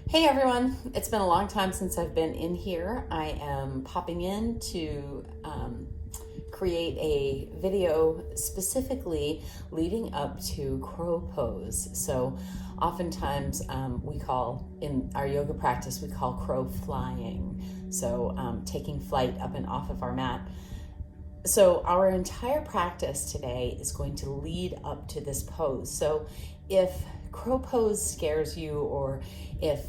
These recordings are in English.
Hey everyone, it's been a long time since I've been in here. I am popping in to create a video specifically leading up to crow pose. So oftentimes we call, in our yoga practice, we call crow flying. So taking flight up and off of our mat. So our entire practice today is going to lead up to this pose. So if crow pose scares you, or if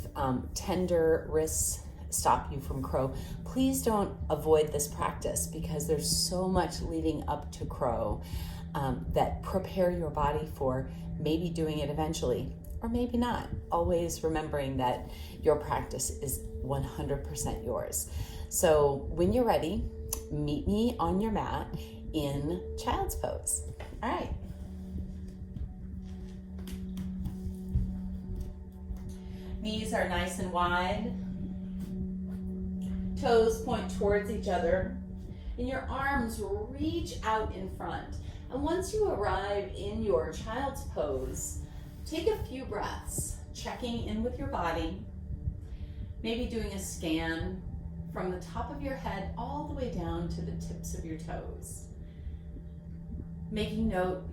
tender wrists stop you from crow, please don't avoid this practice, because there's so much leading up to crow that prepare your body for maybe doing it eventually, or maybe not. Always remembering that your practice is 100% yours. So when you're ready, meet me on your mat in child's pose. All right. Knees are nice and wide. Toes point towards each other. And your arms reach out in front. And once you arrive in your child's pose, take a few breaths, checking in with your body. Maybe doing a scan from the top of your head all the way down to the tips of your toes. Taking note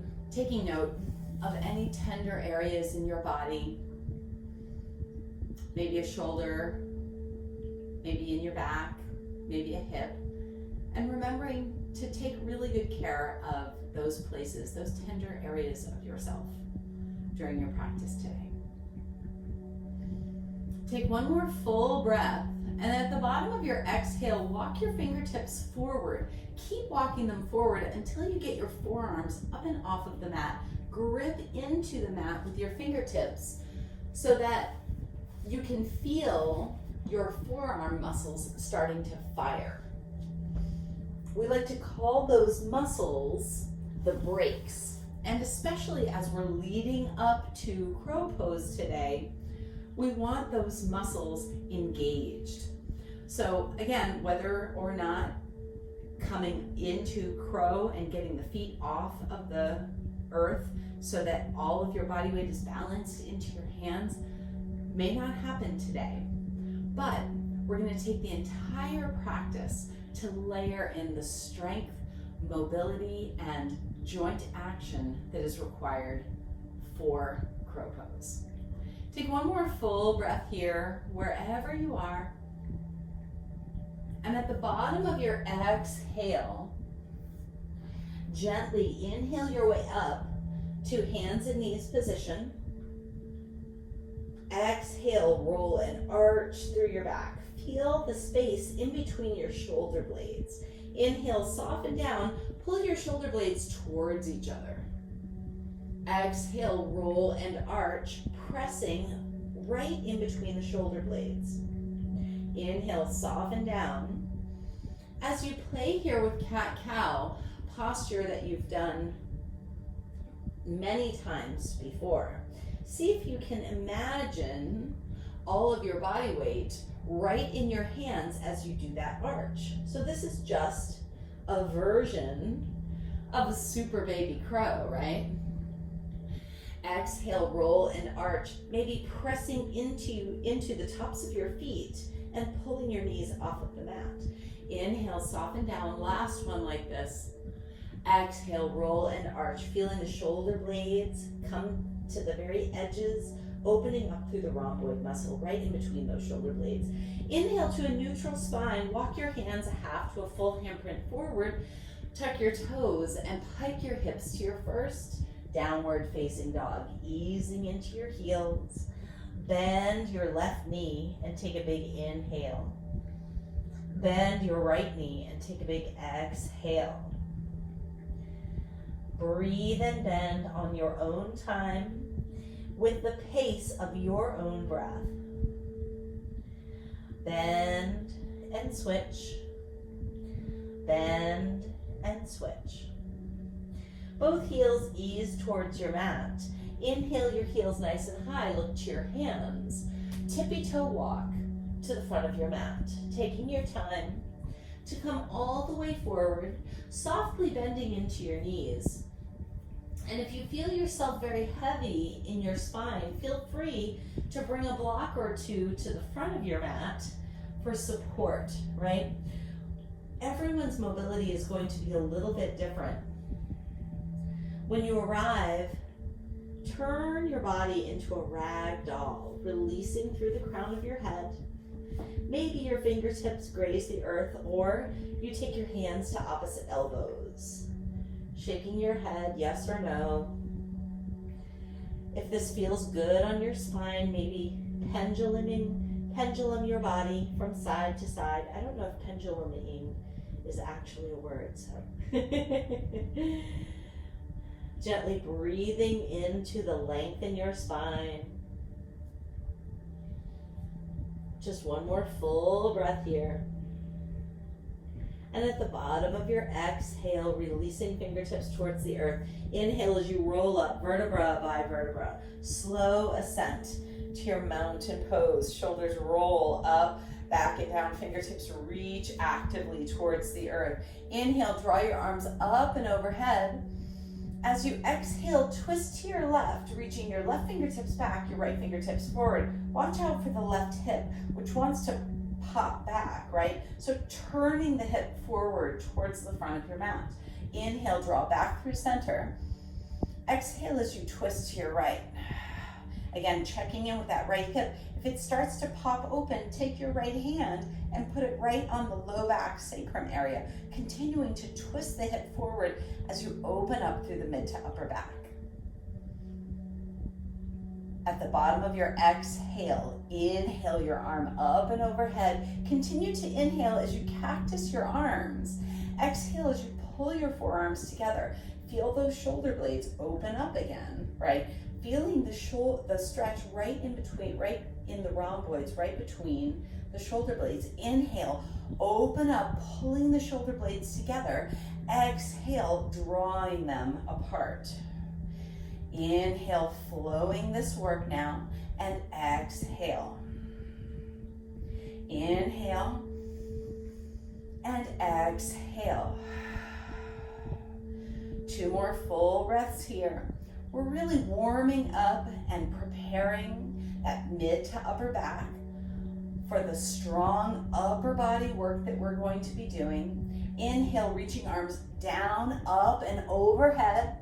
of any tender areas in your body. Maybe a shoulder, maybe in your back, maybe a hip. And remembering to take really good care of those places, those tender areas of yourself during your practice today. Take one more full breath, and at the bottom of your exhale, walk your fingertips forward. Keep walking them forward until you get your forearms up and off of the mat. Grip into the mat with your fingertips so that you can feel your forearm muscles starting to fire. We like to call those muscles the brakes. And especially as we're leading up to crow pose today, we want those muscles engaged. So again, whether or not coming into crow and getting the feet off of the earth so that all of your body weight is balanced into your hands may not happen today. But we're going to take the entire practice to layer in the strength, mobility, and joint action that is required for crow pose. Take one more full breath here, wherever you are. And at the bottom of your exhale, gently inhale your way up to hands and knees position. Exhale, roll and arch through your back. Feel the space in between your shoulder blades. Inhale, soften down, pull your shoulder blades towards each other. Exhale, roll and arch, pressing right in between the shoulder blades. Inhale, soften down. As you play here with cat-cow, posture that you've done many times before, see if you can imagine all of your body weight right in your hands as you do that arch. So this is just a version of a super baby crow, right? Exhale, roll and arch, maybe pressing into the tops of your feet and pulling your knees off of the mat. Inhale, soften down, last one like this. Exhale, roll and arch, feeling the shoulder blades come to the very edges, opening up through the rhomboid muscle right in between those shoulder blades. Inhale to a neutral spine, walk your hands a half to a full handprint forward, tuck your toes and pike your hips to your first downward facing dog, easing into your heels. Bend your left knee and take a big inhale. Bend your right knee and take a big exhale. Breathe and bend on your own time with the pace of your own breath. Bend and switch. Bend and switch. Both heels ease towards your mat. Inhale your heels nice and high, look to your hands. Tippy toe walk to the front of your mat, taking your time to come all the way forward, softly bending into your knees. And if you feel yourself very heavy in your spine, feel free to bring a block or two to the front of your mat for support, right? Everyone's mobility is going to be a little bit different. When you arrive, turn your body into a rag doll, releasing through the crown of your head. Maybe your fingertips graze the earth, or you take your hands to opposite elbows. Shaking your head, yes or no. If this feels good on your spine, maybe pendulum your body from side to side. I don't know if penduluming is actually a word, so. Gently breathing into the length in your spine. Just one more full breath here. And at the bottom of your exhale, releasing fingertips towards the earth. Inhale as you roll up, vertebra by vertebra. Slow ascent to your mountain pose. Shoulders roll up, back and down. Fingertips reach actively towards the earth. Inhale, draw your arms up and overhead. As you exhale, twist to your left, reaching your left fingertips back, your right fingertips forward. Watch out for the left hip, which wants to pop back, right? So turning the hip forward towards the front of your mat. Inhale, draw back through center. Exhale as you twist to your right. Again, checking in with that right hip. If it starts to pop open, take your right hand and put it right on the low back sacrum area, continuing to twist the hip forward as you open up through the mid to upper back. At the bottom of your exhale, inhale your arm up and overhead. Continue to inhale as you cactus your arms. Exhale as you pull your forearms together. Feel those shoulder blades open up again, right? Feeling the stretch right in between, right in the rhomboids, right between the shoulder blades. Inhale, open up, pulling the shoulder blades together. Exhale, drawing them apart. Inhale, flowing this work now, and exhale. Inhale, and exhale. 2 more full breaths here. We're really warming up and preparing that mid to upper back for the strong upper body work that we're going to be doing. Inhale, reaching arms down, up, and overhead.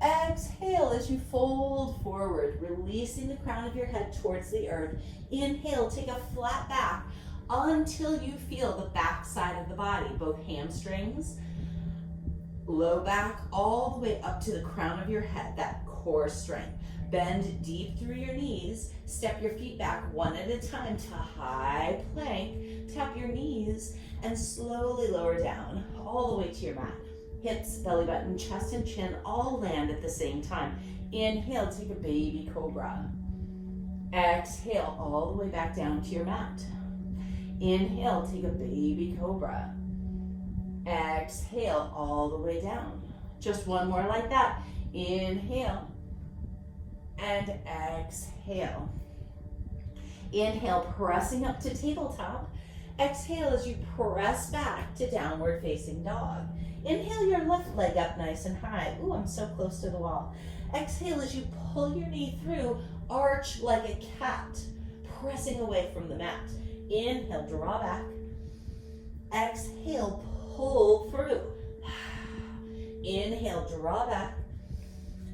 Exhale as you fold forward, releasing the crown of your head towards the earth. Inhale, take a flat back until you feel the back side of the body, both hamstrings, low back, all the way up to the crown of your head, that core strength. Bend deep through your knees. Step your feet back one at a time to high plank. Tap your knees and slowly lower down all the way to your mat. Hips, belly button, chest, and chin all land at the same time. Inhale, take a baby cobra. Exhale, all the way back down to your mat. Inhale, take a baby cobra. Exhale, all the way down. Just one more like that. Inhale and exhale. Inhale, pressing up to tabletop. Exhale as you press back to downward facing dog. Inhale your left leg up nice and high. Ooh, I'm so close to the wall. Exhale as you pull your knee through, arch like a cat, pressing away from the mat. Inhale, draw back. Exhale, pull through. Inhale, draw back.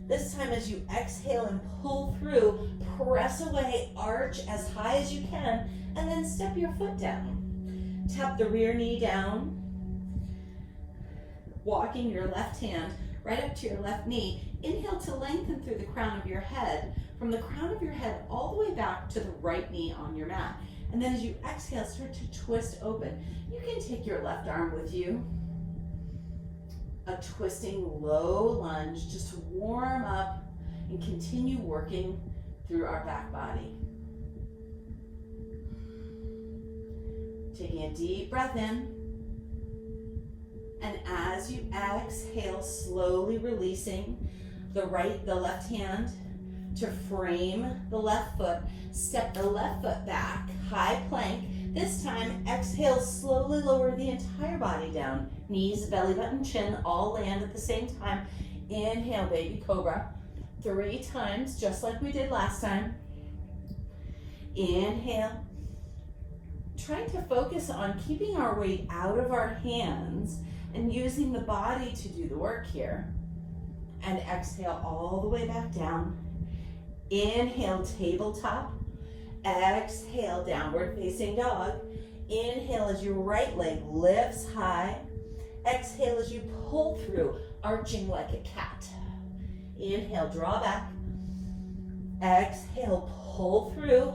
This time as you exhale and pull through, press away, arch as high as you can, and then step your foot down. Tap the rear knee down, walking your left hand right up to your left knee. Inhale to lengthen through the crown of your head, from the crown of your head all the way back to the right knee on your mat. And then as you exhale, start to twist open. You can take your left arm with you. A twisting low lunge, just to warm up and continue working through our back body. Taking a deep breath in. And as you exhale, slowly releasing the left hand to frame the left foot. Step the left foot back, high plank. This time, exhale, slowly lower the entire body down. Knees, belly button, chin all land at the same time. Inhale, baby cobra. 3 times, just like we did last time. Inhale. Trying to focus on keeping our weight out of our hands and using the body to do the work here. And exhale all the way back down. Inhale, tabletop. Exhale, downward facing dog. Inhale as your right leg lifts high. Exhale as you pull through, arching like a cat. Inhale, draw back. Exhale, pull through.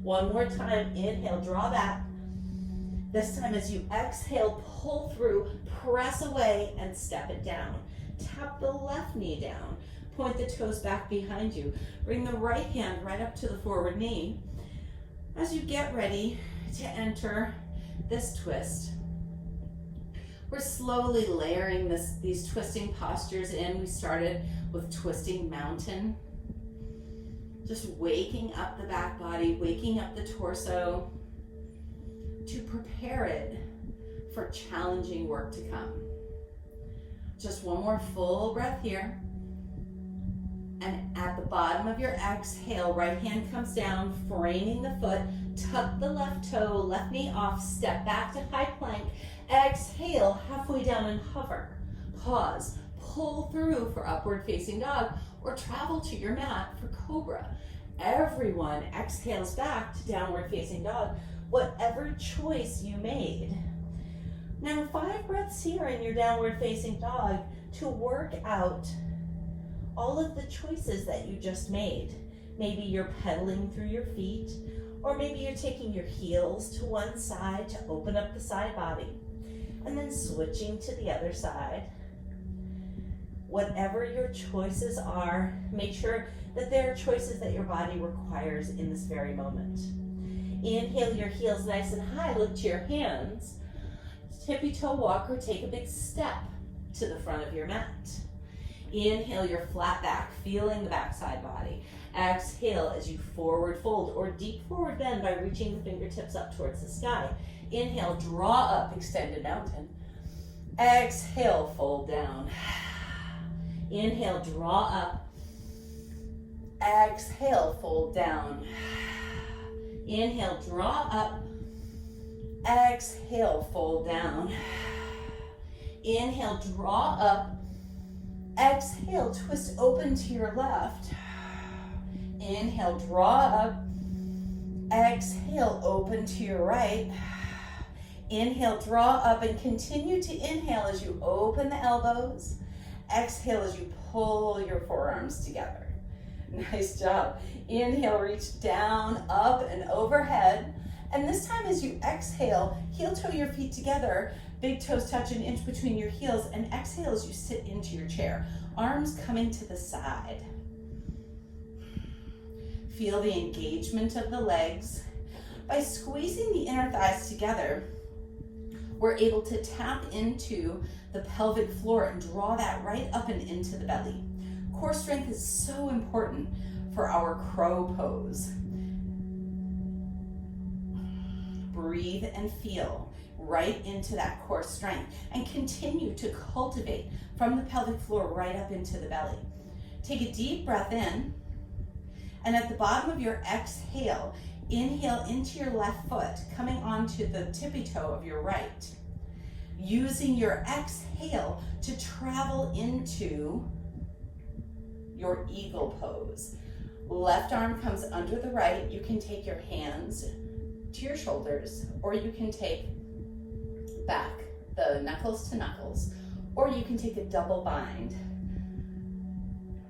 One more time, inhale, draw back. This time as you exhale, pull through, press away and step it down. Tap the left knee down. Point the toes back behind you. Bring the right hand right up to the forward knee. As you get ready to enter this twist, we're slowly layering these twisting postures in. We started with twisting mountain. Just waking up the back body, waking up the torso to prepare it for challenging work to come. Just one more full breath here. And at the bottom of your exhale, right hand comes down, framing the foot, tuck the left toe, left knee off, step back to high plank. Exhale, halfway down and hover. Pause, pull through for upward facing dog, or travel to your mat for cobra. Everyone exhales back to downward facing dog, whatever choice you made. Now 5 breaths here in your downward facing dog to work out all of the choices that you just made. Maybe you're pedaling through your feet, or maybe you're taking your heels to one side to open up the side body, and then switching to the other side. Whatever your choices are, make sure that there are choices that your body requires in this very moment. Inhale your heels nice and high, lift your hands, tippy toe walk or take a big step to the front of your mat. Inhale your flat back, feeling the backside body. Exhale as you forward fold or deep forward bend by reaching the fingertips up towards the sky. Inhale, draw up, extended mountain. Exhale, fold down. Inhale, draw up. Exhale, fold down. Inhale, draw up. Exhale, fold down. Inhale, draw up. Exhale, twist open to your left. Inhale, draw up. Exhale, open to your right. Inhale, draw up and continue to inhale as you open the elbows. Exhale as you pull your forearms together. Nice job. Inhale, reach down, up and overhead. And this time as you exhale, heel toe your feet together, big toes touch an inch between your heels, and exhale as you sit into your chair. Arms coming to the side. Feel the engagement of the legs. By squeezing the inner thighs together, we're able to tap into the pelvic floor and draw that right up and into the belly. Core strength is so important for our crow pose. Breathe and feel right into that core strength and continue to cultivate from the pelvic floor right up into the belly. Take a deep breath in, and at the bottom of your exhale, inhale into your left foot, coming onto the tippy toe of your right. Using your exhale to travel into your eagle pose. Left arm comes under the right. You can take your hands to your shoulders, or you can take back the knuckles to knuckles, or you can take a double bind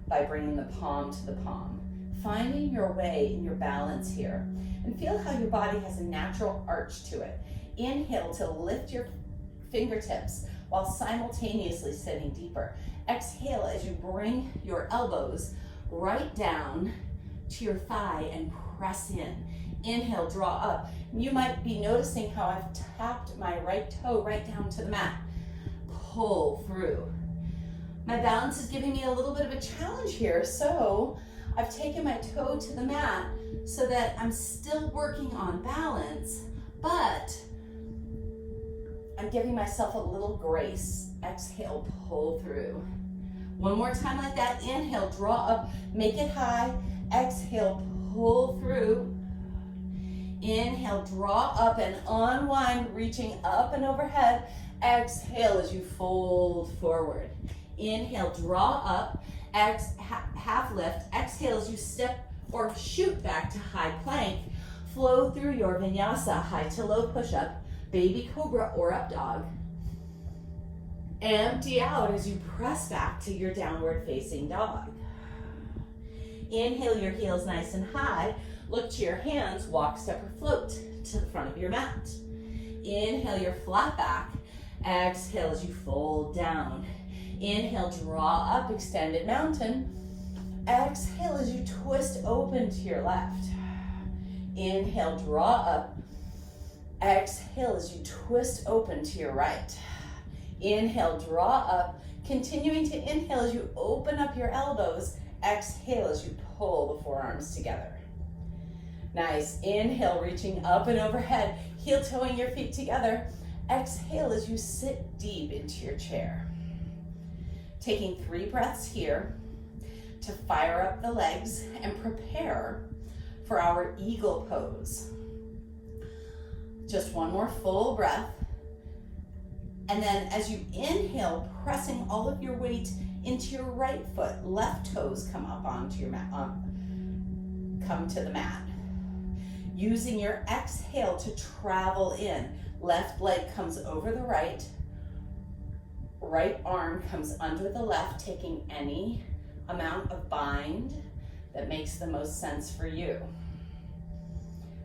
by bringing the palm to the palm. Finding your way in your balance here, and feel how your body has a natural arch to it. Inhale to lift your fingertips while simultaneously sitting deeper. Exhale as you bring your elbows right down to your thigh and press in. Inhale, draw up. You might be noticing how I've tapped my right toe right down to the mat. Pull through. My balance is giving me a little bit of a challenge here, so I've taken my toe to the mat so that I'm still working on balance, but I'm giving myself a little grace. Exhale, pull through. One more time like that. Inhale, draw up, make it high. Exhale, pull through. Inhale, draw up and unwind, reaching up and overhead. Exhale as you fold forward. Inhale, draw up, half lift. Exhale as you step or shoot back to high plank. Flow through your vinyasa, high to low push-up, baby cobra or up dog. Empty out as you press back to your downward facing dog. Inhale your heels nice and high. Look to your hands, walk, step, or float to the front of your mat. Inhale your flat back. Exhale as you fold down. Inhale, draw up, extended mountain. Exhale as you twist open to your left. Inhale, draw up. Exhale as you twist open to your right. Inhale, draw up. Continuing to inhale as you open up your elbows. Exhale as you pull the forearms together. Nice. Inhale, reaching up and overhead, heel toeing your feet together. Exhale as you sit deep into your chair. Taking 3 breaths here to fire up the legs and prepare for our eagle pose. Just one more full breath. And then as you inhale, pressing all of your weight into your right foot, left toes come up onto your mat, come to the mat. Using your exhale to travel in. Left leg comes over the right. Right arm comes under the left, taking any amount of bind that makes the most sense for you.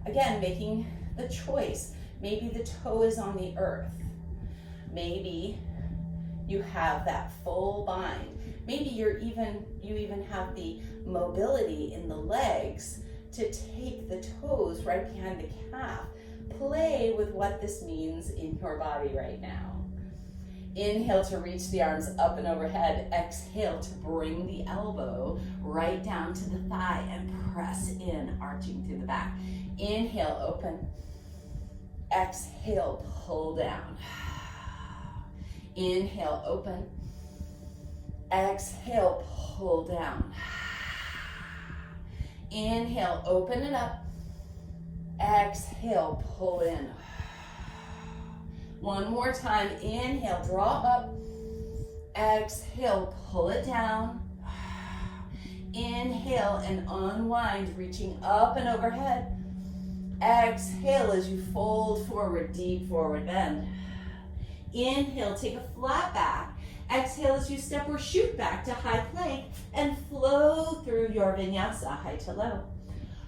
Again, making the choice. Maybe the toe is on the earth. Maybe you have that full bind. Maybe you even have the mobility in the legs to take the toes right behind the calf. Play with what this means in your body right now. Inhale to reach the arms up and overhead. Exhale to bring the elbow right down to the thigh and press in, arching through the back. Inhale, open. Exhale, pull down. Inhale, open. Exhale, pull down. Inhale, open it up. Exhale, pull in. One more time. Inhale, draw up. Exhale, pull it down. Inhale and unwind, reaching up and overhead. Exhale as you fold forward, deep forward bend. Inhale, take a flat back. Exhale as you step or shoot back to high plank and flow through your vinyasa, high to low.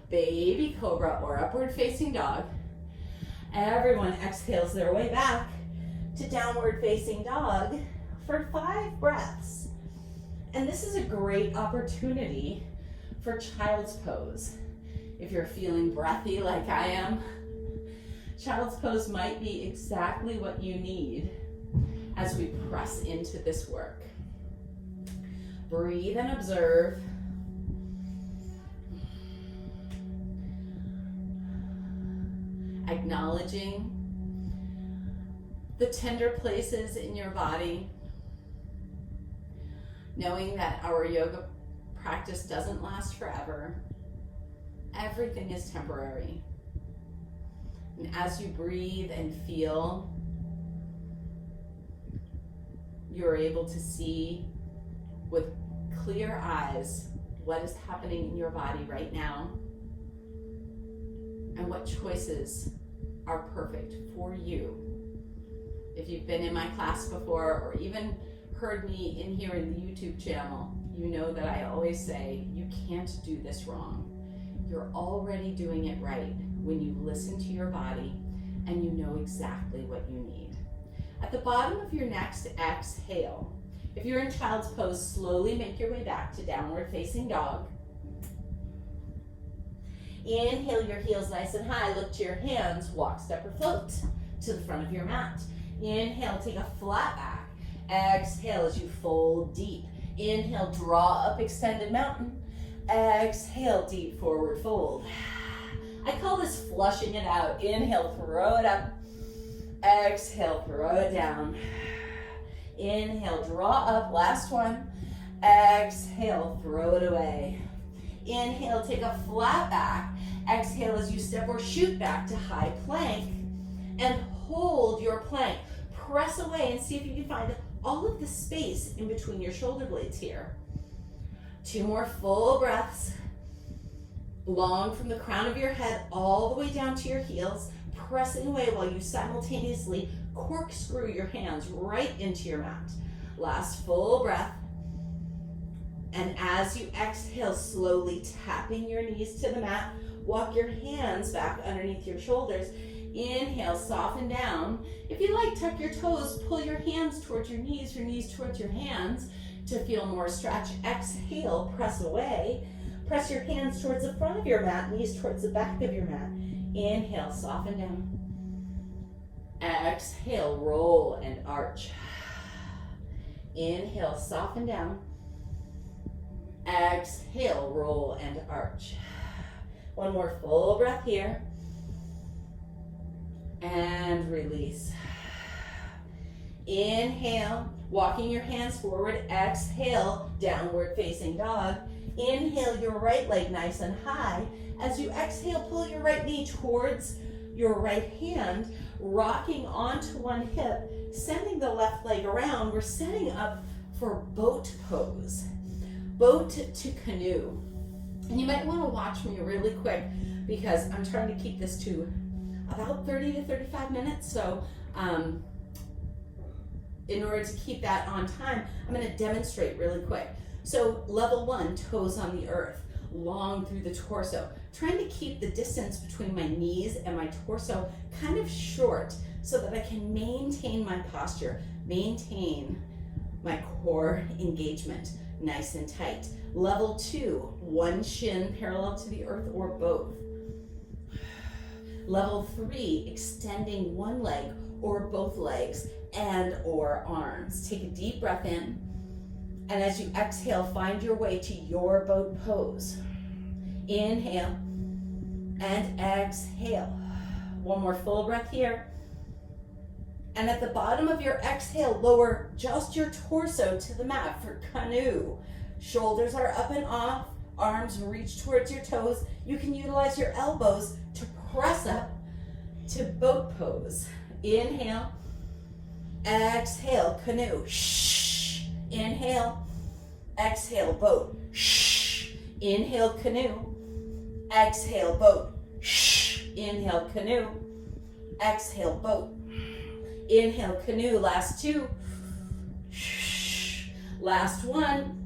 Baby cobra or upward facing dog. Everyone exhales their way back to downward facing dog for 5 breaths. And this is a great opportunity for child's pose. If you're feeling breathy like I am, child's pose might be exactly what you need as we press into this work. Breathe and observe. Acknowledging the tender places in your body. Knowing that our yoga practice doesn't last forever. Everything is temporary. And as you breathe and feel, you're able to see with clear eyes what is happening in your body right now and what choices are perfect for you. If you've been in my class before or even heard me in here in the YouTube channel, you know that I always say you can't do this wrong. You're already doing it right when you listen to your body and you know exactly what you need. At the bottom of your next exhale, if you're in child's pose, slowly make your way back to downward facing dog. Inhale your heels nice and high, look to your hands, walk, step, or float to the front of your mat. Inhale, take a flat back. Exhale as you fold deep. Inhale, draw up, extended mountain. Exhale, deep forward fold. I call this flushing it out. Inhale, throw it up. Exhale, throw it down. Inhale, draw up, last one. Exhale, throw it away. Inhale, take a flat back. Exhale as you step or shoot back to high plank. And hold your plank. Press away and see if you can find all of the space in between your shoulder blades here. 2 more full breaths. Long from the crown of your head all the way down to your heels, pressing away while you simultaneously corkscrew your hands right into your mat. Last full breath. And as you exhale, slowly tapping your knees to the mat, walk your hands back underneath your shoulders. Inhale, soften down. If you like, tuck your toes, pull your hands towards your knees towards your hands to feel more stretch. Exhale, press away. Press your hands towards the front of your mat, knees towards the back of your mat. Inhale, soften down. Exhale, roll and arch. Inhale, soften down. Exhale, roll and arch. 1 more full breath here. And release. Inhale, walking your hands forward. Exhale, downward facing dog. Inhale your right leg nice and high. As you exhale, pull your right knee towards your right hand, rocking onto one hip, sending the left leg around. We're setting up for boat pose. Boat to canoe. And you might want to watch me really quick because I'm trying to keep this to about 30 to 35 minutes. So in order to keep that on time, I'm going to demonstrate really quick. So level 1, toes on the earth, long through the torso. Trying to keep the distance between my knees and my torso kind of short so that I can maintain my posture, maintain my core engagement nice and tight. Level 2, one shin parallel to the earth or both. Level 3, extending one leg or both legs and or arms. Take a deep breath in. And as you exhale, find your way to your boat pose. Inhale and exhale. 1 more full breath here. And at the bottom of your exhale, lower just your torso to the mat for canoe. Shoulders are up and off, arms reach towards your toes. You can utilize your elbows to press up to boat pose. Inhale, exhale, canoe. Shh. Inhale, exhale, boat. Shh. Inhale, canoe. Exhale, boat. Shh. Inhale, canoe. Exhale, boat. Inhale, canoe. Last 2. Shh. Last 1.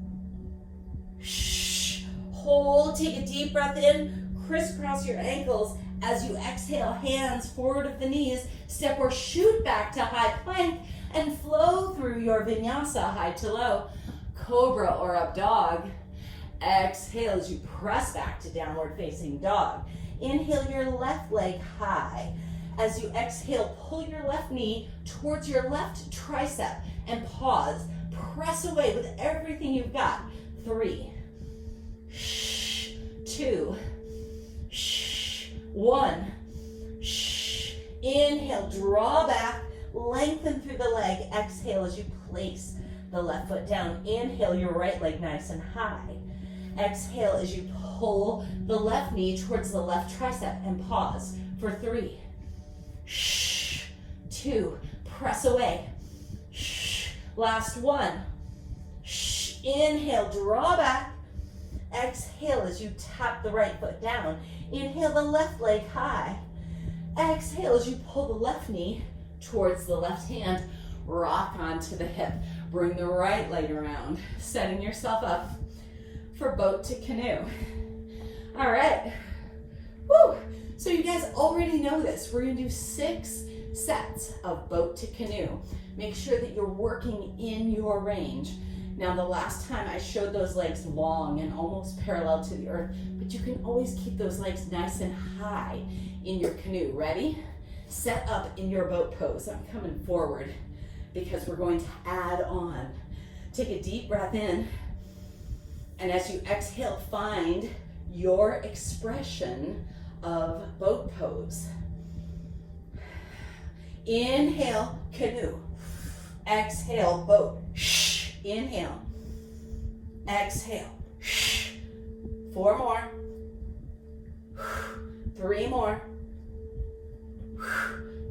Shh. Hold. Take a deep breath in. Crisscross your ankles. As you exhale, hands forward of the knees. Step or shoot back to high plank and flow through your vinyasa, high to low, cobra or up dog. Exhale as you press back to downward facing dog. Inhale your left leg high. As you exhale, pull your left knee towards your left tricep and pause. Press away with everything you've got. 3, 2, 1. Inhale, draw back, lengthen through the leg. Exhale as you place the left foot down. Inhale your right leg nice and high. Exhale as you pull the left knee towards the left tricep and pause for 3, 2, press away. Last 1. Inhale, draw back. Exhale as you tap the right foot down. Inhale the left leg high. Exhale as you pull the left knee towards the left hand. Rock onto the hip. Bring the right leg around, setting yourself up for boat to canoe. All right. Woo! So you guys already know this. We're gonna do 6 sets of boat to canoe. Make sure that you're working in your range. Now, the last time I showed those legs long and almost parallel to the earth, but you can always keep those legs nice and high in your canoe. Ready? Set up in your boat pose. I'm coming forward because we're going to add on. Take a deep breath in, and as you exhale, find your expression of boat pose. Inhale, canoe. Exhale, boat. Inhale. Exhale. 4 more. 3 more.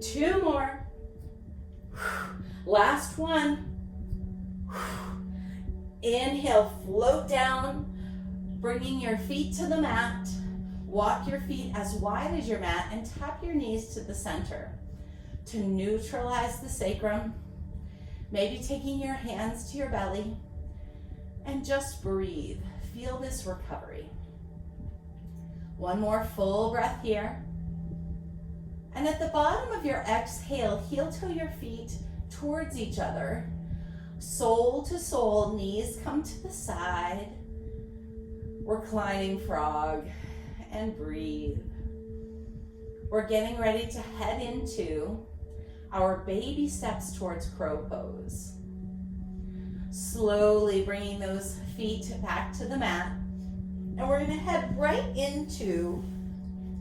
2 more. Last one. Inhale, float down, bringing your feet to the mat. Walk your feet as wide as your mat and tap your knees to the center to neutralize the sacrum. Maybe taking your hands to your belly and just breathe. Feel this recovery. One more full breath here. And at the bottom of your exhale, heel toe your feet towards each other. Soul to soul, knees come to the side. Reclining frog, and breathe. We're getting ready to head into our baby steps towards crow pose. Slowly bringing those feet back to the mat. And we're gonna head right into,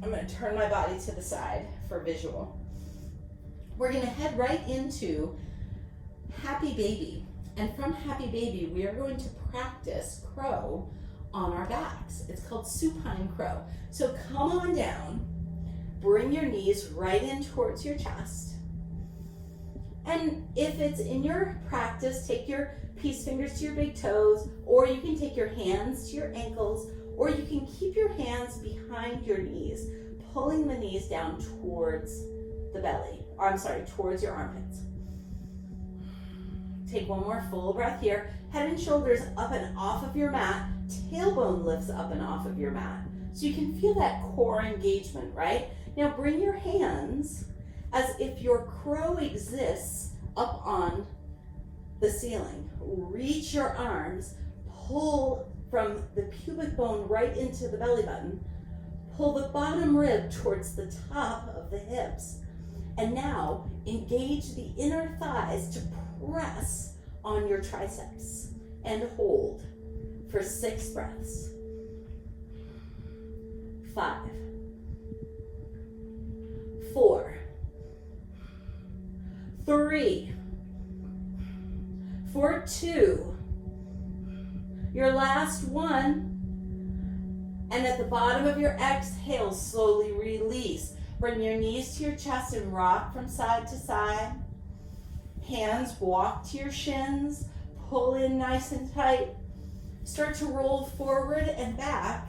I'm gonna turn my body to the side for visual. We're gonna head right into Happy Baby. And from Happy Baby, we are going to practice crow on our backs. It's called supine crow. So come on down, bring your knees right in towards your chest. And if it's in your practice, take your peace fingers to your big toes, or you can take your hands to your ankles, or you can keep your hands behind your knees, pulling the knees down towards the belly, or I'm sorry, towards your armpits. Take one more full breath here. Head and shoulders up and off of your mat. Tailbone lifts up and off of your mat. So you can feel that core engagement, right? Now bring your hands as if your crow exists up on the ceiling. Reach your arms, pull from the pubic bone right into the belly button. Pull the bottom rib towards the top of the hips. And now engage the inner thighs to press on your triceps and hold for 6 breaths. 5, 4, 3, for 2, your last one, and at the bottom of your exhale, slowly release. Bring your knees to your chest and rock from side to side. Hands walk to your shins, pull in nice and tight. Start to roll forward and back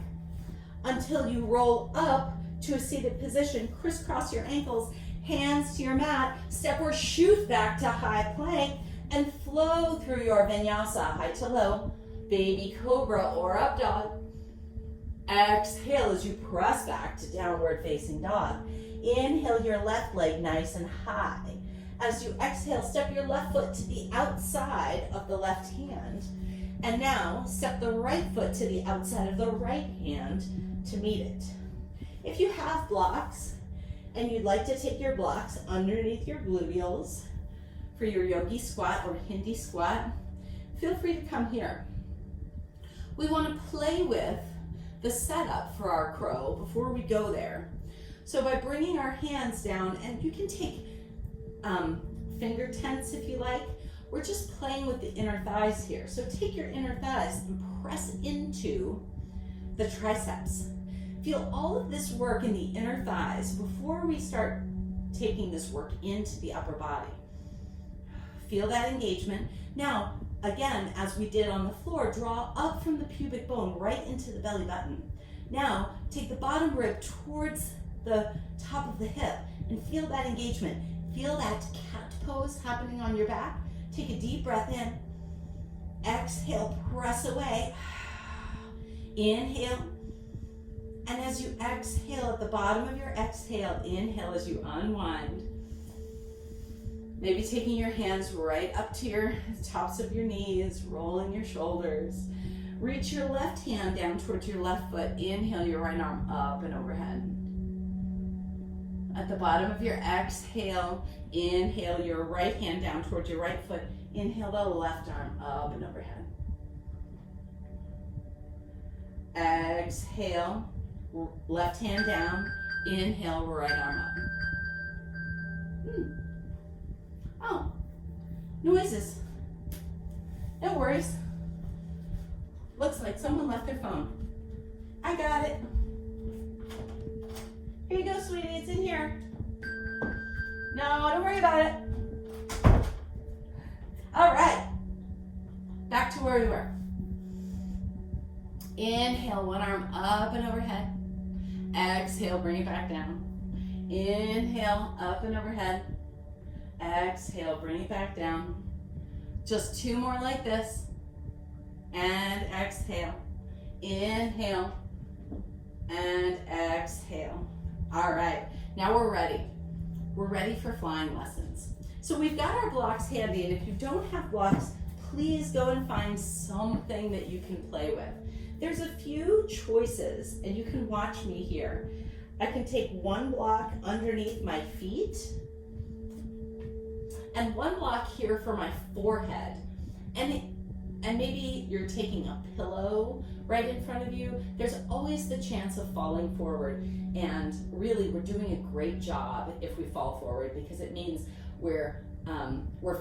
until you roll up to a seated position. Crisscross your ankles, hands to your mat, step or shoot back to high plank, and flow through your vinyasa, high to low, baby cobra or up dog. Exhale as you press back to downward facing dog. Inhale your left leg nice and high. As you exhale, step your left foot to the outside of the left hand. And now step the right foot to the outside of the right hand to meet it. If you have blocks and you'd like to take your blocks underneath your gluteals for your yogi squat or Hindi squat, feel free to come here. We want to play with the setup for our crow before we go there. So by bringing our hands down, and you can take finger tense if you like, we're just playing with the inner thighs here. So take your inner thighs and press into the triceps. Feel all of this work in the inner thighs before we start taking this work into the upper body. Feel that engagement. Now, again, as we did on the floor, draw up from the pubic bone right into the belly button. Now, take the bottom rib towards the top of the hip and feel that engagement. Feel that cat pose happening on your back. Take a deep breath in. Exhale, press away. Inhale. And as you exhale, at the bottom of your exhale, inhale as you unwind. Maybe taking your hands right up to your tops of your knees, rolling your shoulders. Reach your left hand down towards your left foot. Inhale your right arm up and overhead. At the bottom of your exhale, inhale your right hand down towards your right foot. Inhale the left arm up and overhead. Exhale, left hand down. Inhale, right arm up. Oh, noises. No worries. Looks like someone left their phone. I got it. Here you go, sweetie, it's in here. No, don't worry about it. All right, back to where we were. Inhale, one arm up and overhead. Exhale, bring it back down. Inhale, up and overhead. Exhale, bring it back down. Just 2 more like this. And exhale. Inhale and exhale. All right, now we're ready. We're ready for flying lessons. So we've got our blocks handy, and if you don't have blocks, please go and find something that you can play with. There's a few choices, and you can watch me here. I can take one block underneath my feet and one block here for my forehead. And maybe you're taking a pillow right in front of you. There's always the chance of falling forward. And really, we're doing a great job if we fall forward, because it means we're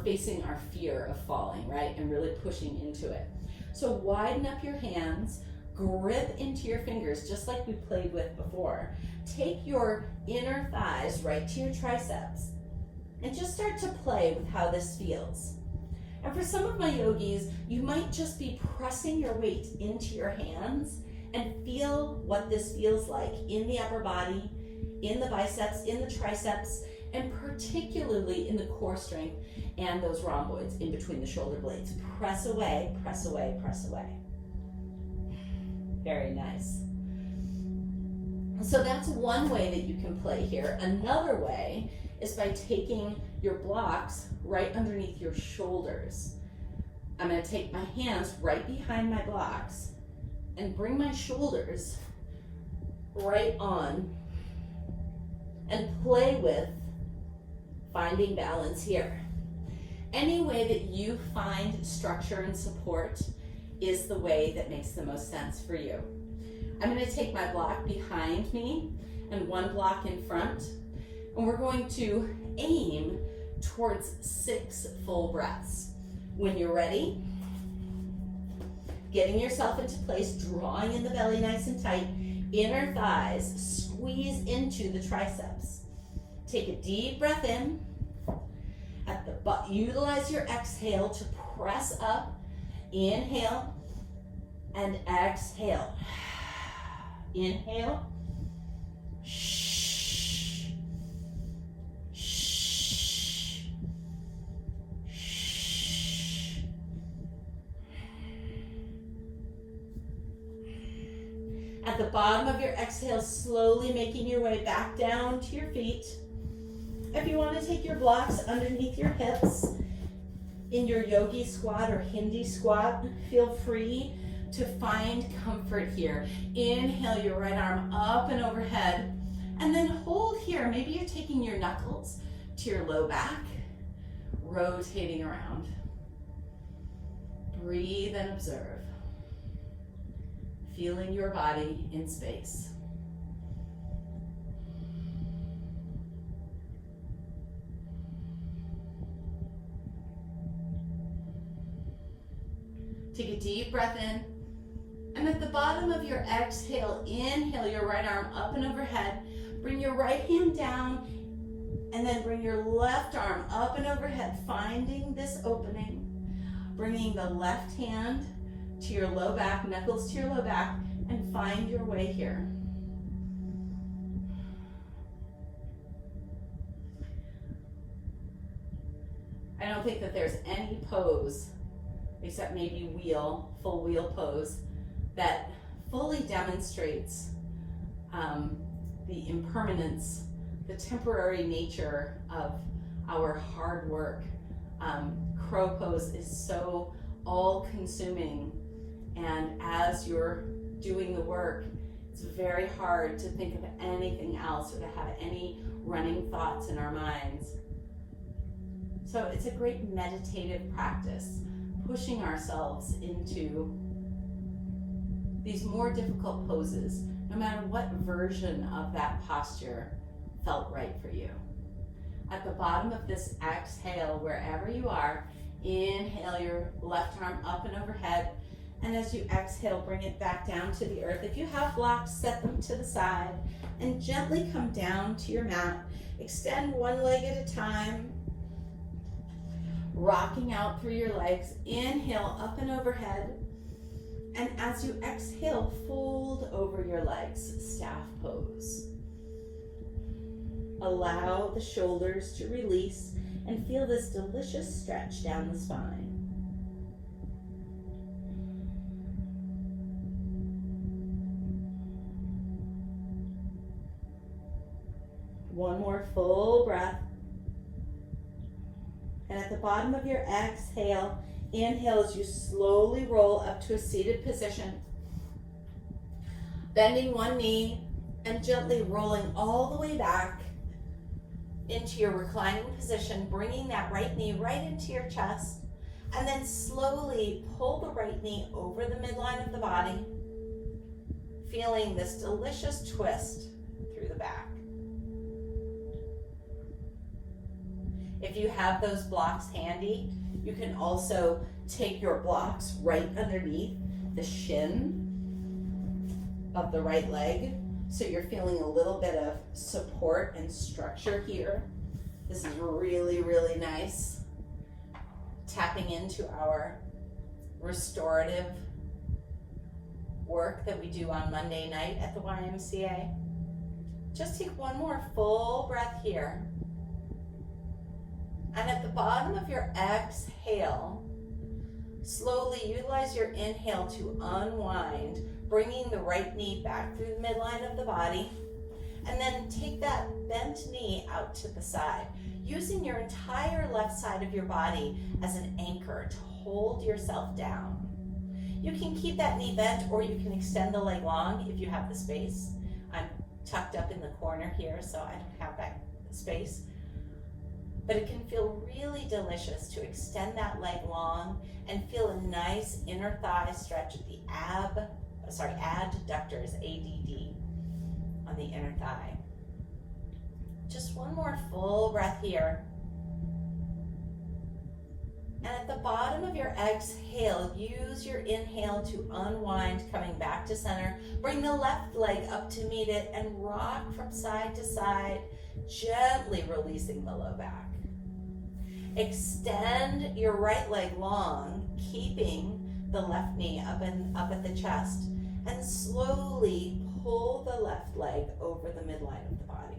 facing our fear of falling, right? And really pushing into it. So widen up your hands, grip into your fingers, just like we played with before. Take your inner thighs right to your triceps and just start to play with how this feels. And for some of my yogis, you might just be pressing your weight into your hands and feel what this feels like in the upper body, in the biceps, in the triceps, and particularly in the core strength and those rhomboids in between the shoulder blades. Press away, press away, press away. Very nice. So that's one way that you can play here. Another way is by taking your blocks right underneath your shoulders. I'm going to take my hands right behind my blocks and bring my shoulders right on and play with finding balance here. Any way that you find structure and support is the way that makes the most sense for you. I'm going to take my block behind me and one block in front, and we're going to aim towards 6 full breaths. When you're ready, getting yourself into place, drawing in the belly nice and tight, inner thighs squeeze into the triceps. Take a deep breath in. At the butt, utilize your exhale to press up. Inhale and exhale. Inhale. Shh. Shh. Shh. At the bottom of your exhale, slowly making your way back down to your feet. If you want to take your blocks underneath your hips in your yogi squat or Hindi squat, feel free to find comfort here. Inhale your right arm up and overhead, and then hold here. Maybe you're taking your knuckles to your low back, rotating around. Breathe and observe, feeling your body in space. Take a deep breath in, and at the bottom of your exhale, inhale your right arm up and overhead. Bring your right hand down, and then bring your left arm up and overhead, finding this opening. Bringing the left hand to your low back, knuckles to your low back, and find your way here. I don't think that there's any pose, except maybe full wheel pose, that fully demonstrates the impermanence, the temporary nature of our hard work. Crow pose is so all-consuming, and as you're doing the work, it's very hard to think of anything else or to have any running thoughts in our minds. So it's a great meditative practice, pushing ourselves into these more difficult poses, no matter what version of that posture felt right for you. At the bottom of this exhale, wherever you are, inhale your left arm up and overhead, And as you exhale, bring it back down to the earth. If you have blocks, set them to the side and gently come down to your mat. Extend one leg at a time, rocking out through your legs. Inhale, up and overhead. And as you exhale, fold over your legs, staff pose. Allow the shoulders to release and feel this delicious stretch down the spine. One more full breath. And at the bottom of your exhale, inhale as you slowly roll up to a seated position. Bending one knee and gently rolling all the way back into your reclining position, bringing that right knee right into your chest. And then slowly pull the right knee over the midline of the body, feeling this delicious twist through the back. If you have those blocks handy, you can also take your blocks right underneath the shin of the right leg, so you're feeling a little bit of support and structure here. This is really, really nice. Tapping into our restorative work that we do on Monday night at the YMCA. Just take one more full breath here. And at the bottom of your exhale, slowly utilize your inhale to unwind, bringing the right knee back through the midline of the body. And then take that bent knee out to the side, using your entire left side of your body as an anchor to hold yourself down. You can keep that knee bent, or you can extend the leg long if you have the space. I'm tucked up in the corner here, so I don't have that space. But it can feel really delicious to extend that leg long and feel a nice inner thigh stretch at the adductors, ADD, on the inner thigh. Just one more full breath here. And at the bottom of your exhale, use your inhale to unwind, coming back to center. Bring the left leg up to meet it and rock from side to side, gently releasing the low back. Extend your right leg long, keeping the left knee up at the chest, and slowly pull the left leg over the midline of the body.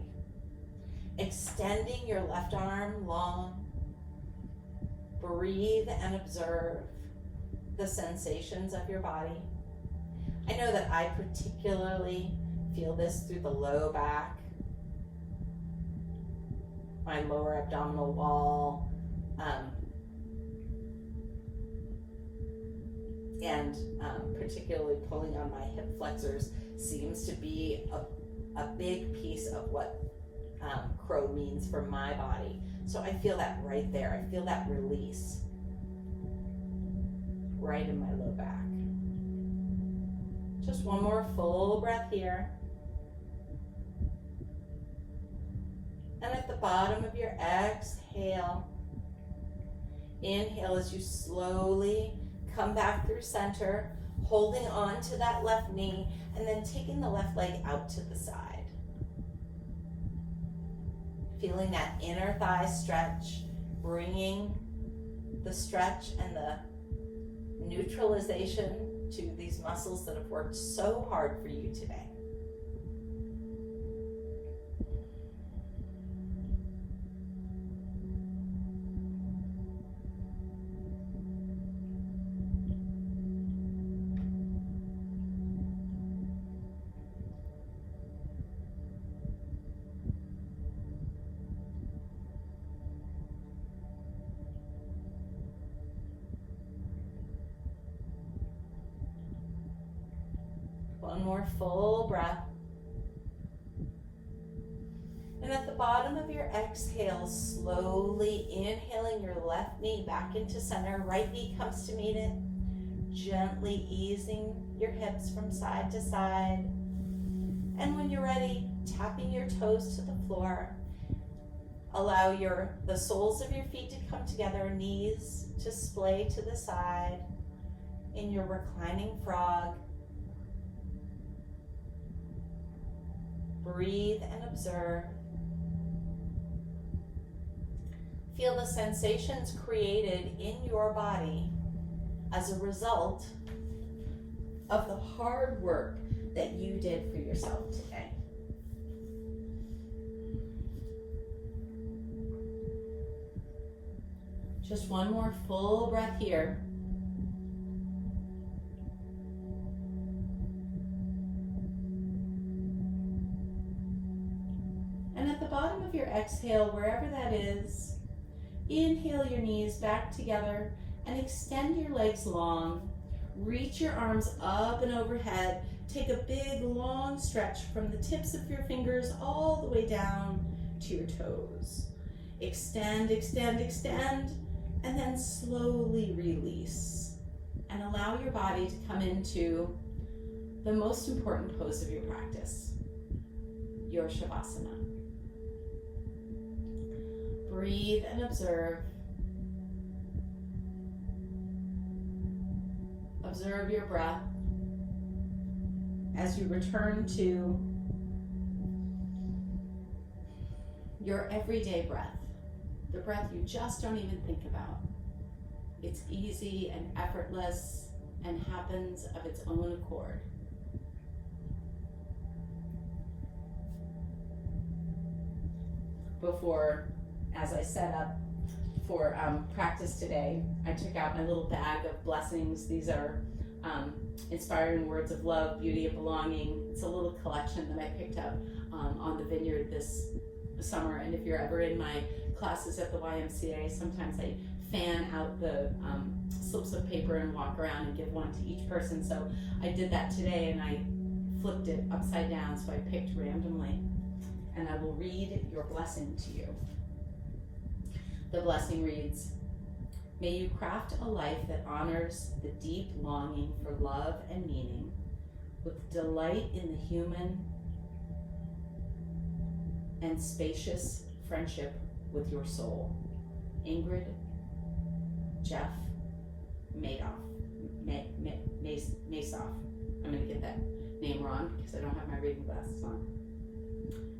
Extending your left arm long. Breathe and observe the sensations of your body. I know that I particularly feel this through the low back, my lower abdominal wall, and particularly pulling on my hip flexors seems to be a big piece of what crow means for my body. So I feel that right there. I feel that release right in my low back. Just one more full breath here. And at the bottom of your exhale, inhale as you slowly come back through center, holding on to that left knee, and then taking the left leg out to the side. Feeling that inner thigh stretch, bringing the stretch and the neutralization to these muscles that have worked so hard for you today. One more full breath. And at the bottom of your exhale, slowly inhaling your left knee back into center. Right knee comes to meet it. Gently easing your hips from side to side. And when you're ready, tapping your toes to the floor. Allow the soles of your feet to come together, knees to splay to the side. in your reclining frog. Breathe and observe. Feel the sensations created in your body as a result of the hard work that you did for yourself today. Just one more full breath here. And at the bottom of your exhale, wherever that is, inhale your knees back together and extend your legs long. Reach your arms up and overhead. Take a big long stretch from the tips of your fingers all the way down to your toes. Extend, extend, extend, and then slowly release. And allow your body to come into the most important pose of your practice, your Shavasana. Breathe and observe. Observe your breath as you return to your everyday breath, the breath you just don't even think about. It's easy and effortless and happens of its own accord. Before, as I set up for practice today, I took out my little bag of blessings. These are inspiring words of love, beauty, and belonging. It's a little collection that I picked up on the vineyard this summer. And if you're ever in my classes at the YMCA, sometimes I fan out the slips of paper and walk around and give one to each person. So I did that today, and I flipped it upside down, so I picked randomly. And I will read your blessing to you. The blessing reads, "May you craft a life that honors the deep longing for love and meaning, with delight in the human and spacious friendship with your soul." Ingrid Jeff Madoff. Masoff. I'm going to get that name wrong because I don't have my reading glasses on.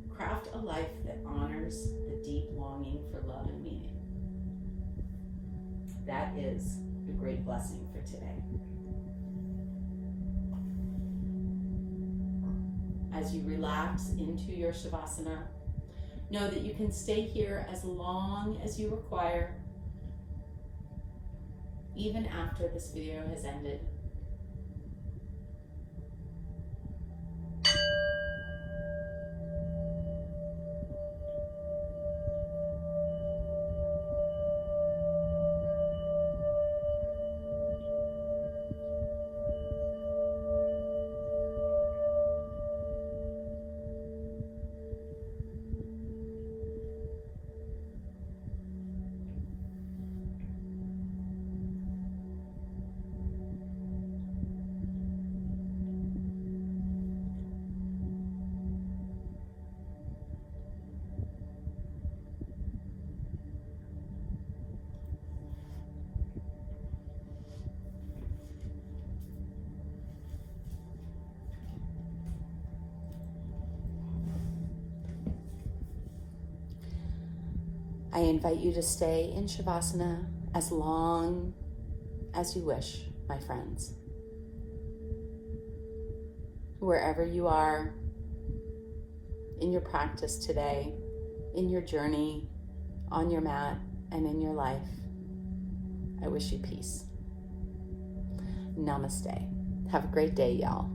Craft a life that honors the deep longing for love and meaning. That is a great blessing for today. As you relax into your Shavasana, know that you can stay here as long as you require, even after this video has ended. I invite you to stay in Shavasana as long as you wish, my friends. Wherever you are in your practice today, in your journey, on your mat, and in your life, I wish you peace. Namaste. Have a great day, y'all.